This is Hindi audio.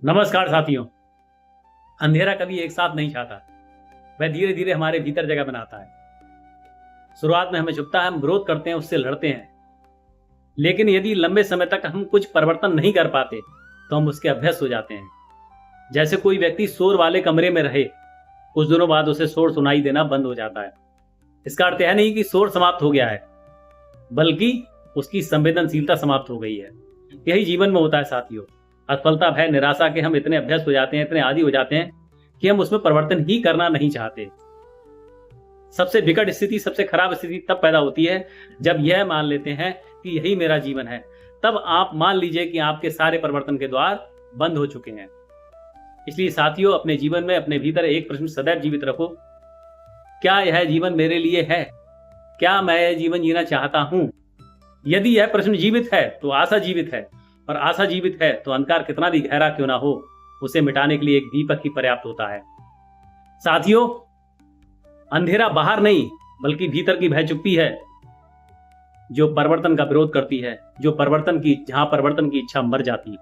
नमस्कार साथियों। अंधेरा कभी एक साथ नहीं छाता, वह धीरे धीरे हमारे भीतर जगह बनाता है। शुरुआत में हमें चुभता है, हम विरोध करते हैं, उससे लड़ते हैं, लेकिन यदि लंबे समय तक हम कुछ परिवर्तन नहीं कर पाते तो हम उसके अभ्यस्त हो जाते हैं। जैसे कोई व्यक्ति शोर वाले कमरे में रहे, कुछ दिनों बाद उसे शोर सुनाई देना बंद हो जाता है। इसका अर्थ यह नहीं कि शोर समाप्त हो गया है, बल्कि उसकी संवेदनशीलता समाप्त हो गई है। यही जीवन में होता है साथियों। असफलता, भय, निराशा के हम इतने अभ्यस्त हो जाते हैं, इतने आदी हो जाते हैं कि हम उसमें परिवर्तन ही करना नहीं चाहते। सबसे विकट स्थिति, सबसे खराब स्थिति तब पैदा होती है जब यह मान लेते हैं कि यही मेरा जीवन है। तब आप मान लीजिए कि आपके सारे परिवर्तन के द्वार बंद हो चुके हैं। इसलिए साथियों, अपने जीवन में अपने भीतर एक प्रश्न सदैव जीवित रखो। क्या यह जीवन मेरे लिए है? क्या मैं यह जीवन जीना चाहता हूं? यदि यह प्रश्न जीवित है तो आशा जीवित है, और आशा जीवित है तो अंधकार कितना भी गहरा क्यों ना हो, उसे मिटाने के लिए एक दीपक ही पर्याप्त होता है। साथियों, अंधेरा बाहर नहीं बल्कि भीतर की भय चुप्पी है, जो परिवर्तन का विरोध करती है, जहां परिवर्तन की इच्छा मर जाती है।